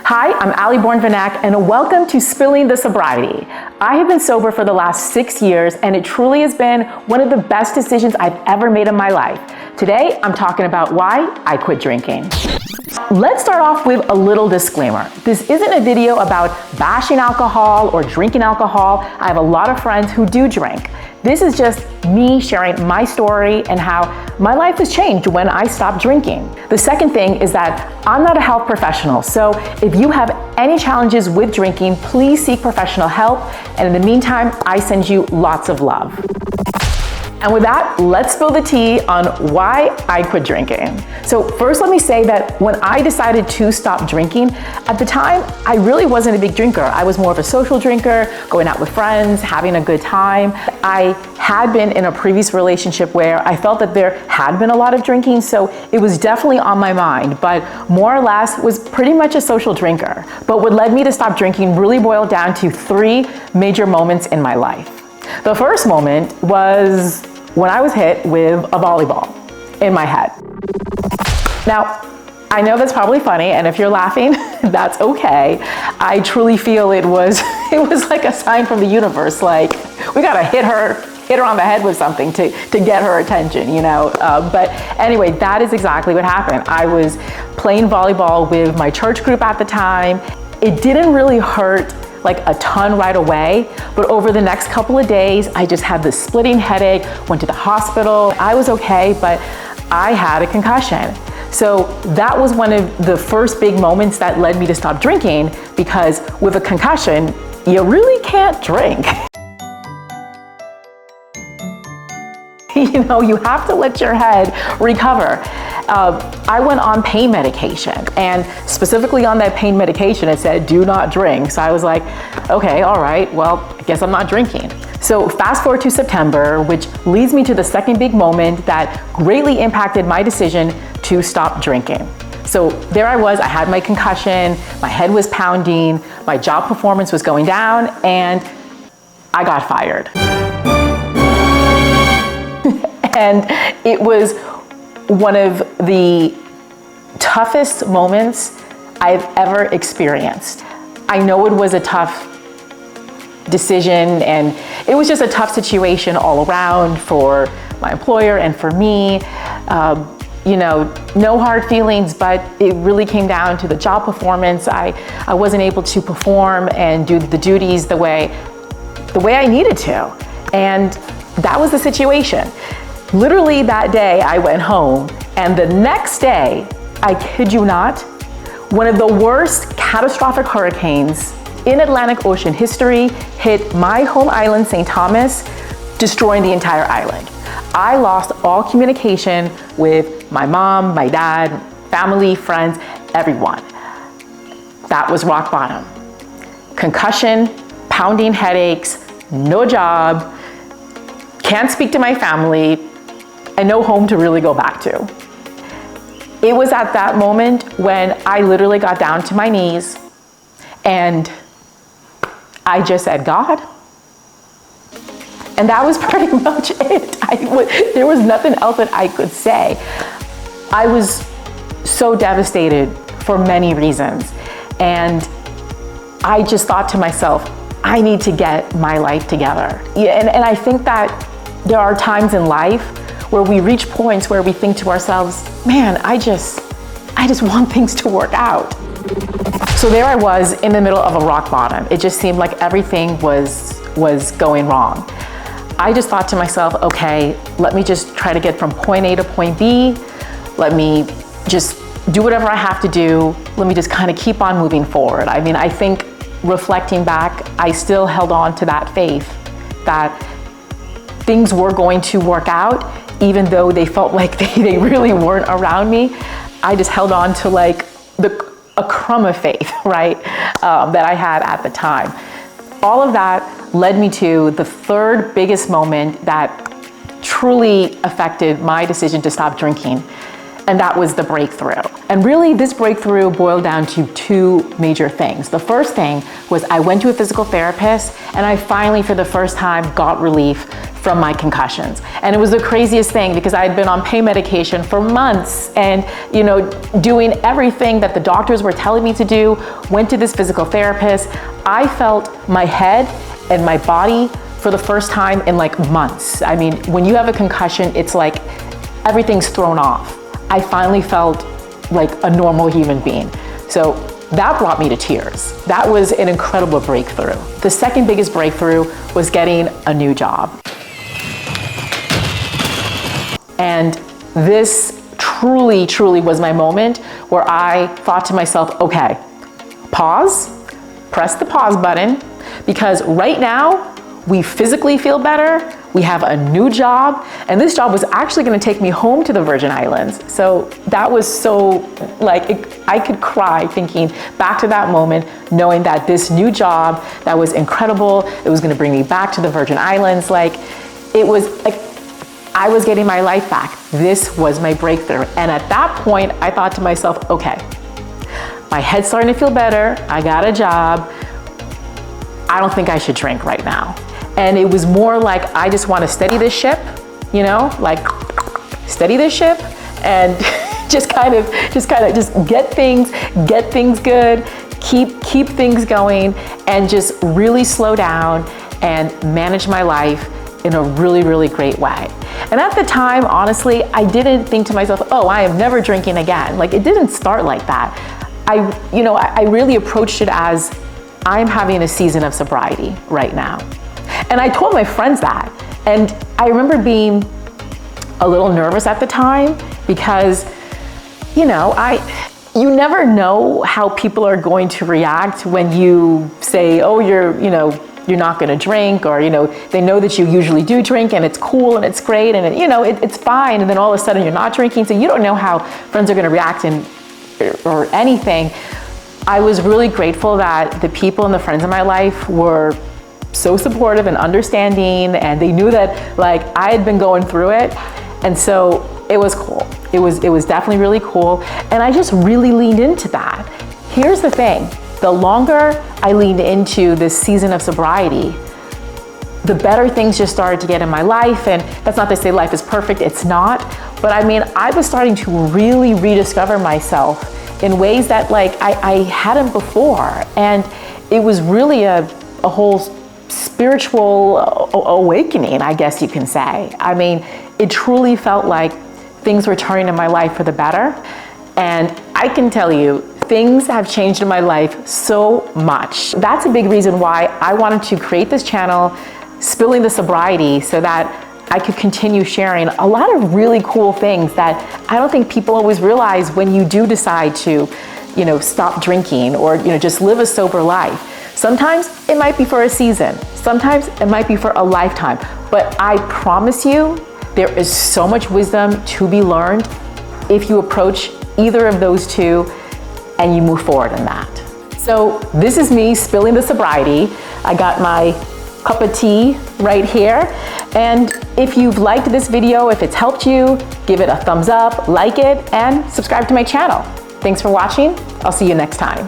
Hi, I'm Ali Born-Vanak, and welcome to Spilling the Sobriety. I have been sober for the last 6 years, and it truly has been one of the best decisions I've ever made in my life. Today, I'm talking about why I quit drinking. Let's start off with a little disclaimer. This isn't a video about bashing alcohol or drinking alcohol. I have a lot of friends who do drink. This is just me sharing my story and how my life has changed when I stopped drinking. The second thing is that I'm not a health professional, so if you have any challenges with drinking, please seek professional help. And in the meantime, I send you lots of love. And with that, let's spill the tea on why I quit drinking. So first, let me say that when I decided to stop drinking, at the time, I really wasn't a big drinker. I was more of a social drinker, going out with friends, having a good time. I had been in a previous relationship where I felt that there had been a lot of drinking, so it was definitely on my mind, but more or less was pretty much a social drinker. But what led me to stop drinking really boiled down to 3 major moments in my life. The first moment was when I was hit with a volleyball in my head. Now, I know that's probably funny, and if you're laughing, that's okay. I truly feel it was like a sign from the universe, like we gotta hit her on the head with something to get her attention, you know? But anyway, that is exactly what happened. I was playing volleyball with my church group at the time. It didn't really hurt like a ton right away, but over the next couple of days, I just had this splitting headache, went to the hospital. I was okay, but I had a concussion. So that was one of the first big moments that led me to stop drinking, because with a concussion, you really can't drink. You know, you have to let your head recover. I went on pain medication, and specifically on that pain medication, it said, do not drink. So I was like, okay, all right, well, I guess I'm not drinking. So fast forward to September, which leads me to the second big moment that greatly impacted my decision to stop drinking. So there I was, I had my concussion, my head was pounding, my job performance was going down, and I got fired. And it was one of the toughest moments I've ever experienced. I know it was a tough decision, and it was just a tough situation all around for my employer and for me. You know, no hard feelings, but it really came down to the job performance. I wasn't able to perform and do the duties the way I needed to. And that was the situation. Literally that day I went home, and the next day, I kid you not, one of the worst catastrophic hurricanes in Atlantic Ocean history hit my home island, St. Thomas, destroying the entire island. I lost all communication with my mom, my dad, family, friends, everyone. That was rock bottom. Concussion, pounding headaches, no job, can't speak to my family, and no home to really go back to. It was at that moment when I literally got down to my knees and I just said, God. And that was pretty much it. There was nothing else that I could say. I was so devastated for many reasons. And I just thought to myself, I need to get my life together. Yeah, and I think that there are times in life where we reach points where we think to ourselves, man, I just want things to work out. So there I was in the middle of a rock bottom. It just seemed like everything was going wrong. I just thought to myself, okay, let me just try to get from point A to point B. Let me just do whatever I have to do. Let me just kind of keep on moving forward. I mean, I think reflecting back, I still held on to that faith that things were going to work out, even though they felt like they really weren't around me. I just held on to like a crumb of faith, right, that I had at the time. All of that led me to the third biggest moment that truly affected my decision to stop drinking. and that was the breakthrough. And really, this breakthrough boiled down to two major things. The first thing was I went to a physical therapist, and I finally, for the first time, got relief from my concussions. And it was the craziest thing because I had been on pain medication for months and, doing everything that the doctors were telling me to do, went to this physical therapist. I felt my head and my body for the first time in like months. I mean, when you have a concussion, it's like everything's thrown off. I finally felt like a normal human being. So that brought me to tears. That was an incredible breakthrough. The second biggest breakthrough was getting a new job. And this truly was my moment where I thought to myself, okay, pause, press the pause button, because right now we physically feel better, we have a new job, and this job was actually gonna take me home to the Virgin Islands. So that was so, I could cry thinking back to that moment, knowing that this new job that was incredible, it was gonna bring me back to the Virgin Islands. It was like, I was getting my life back. This was my breakthrough. And at that point, I thought to myself, okay, my head's starting to feel better, I got a job, I don't think I should drink right now. And it was more like, I just want to steady this ship, steady this ship and just get things good, keep things going, and just really slow down and manage my life in a really great way. And at the time, honestly, I didn't think to myself, oh, I am never drinking again. It didn't start like that. I really approached it as, I'm having a season of sobriety right now. And I told my friends that. And I remember being a little nervous at the time because, you never know how people are going to react when you say, oh, you're not gonna drink, or, they know that you usually do drink and it's cool and it's great and it's fine. And then all of a sudden you're not drinking. So you don't know how friends are gonna react or anything. I was really grateful that the people and the friends in my life were so supportive and understanding, and they knew that I had been going through it. And so it was cool. It was definitely really cool. And I just really leaned into that. Here's the thing. The longer I leaned into this season of sobriety, the better things just started to get in my life. And that's not to say life is perfect, it's not. But I was starting to really rediscover myself in ways that I hadn't before. And it was really a whole spiritual awakening, I guess you can say. It truly felt like things were turning in my life for the better. And I can tell you, things have changed in my life so much. That's a big reason why I wanted to create this channel, Spilling the Sobriety, so that I could continue sharing a lot of really cool things that I don't think people always realize when you do decide to, stop drinking or, just live a sober life. Sometimes it might be for a season. Sometimes it might be for a lifetime. But I promise you, there is so much wisdom to be learned if you approach either of those two and you move forward in that. So this is me spilling the sobriety. I got my cup of tea right here. And if you've liked this video, if it's helped you, give it a thumbs up, like it, and subscribe to my channel. Thanks for watching. I'll see you next time.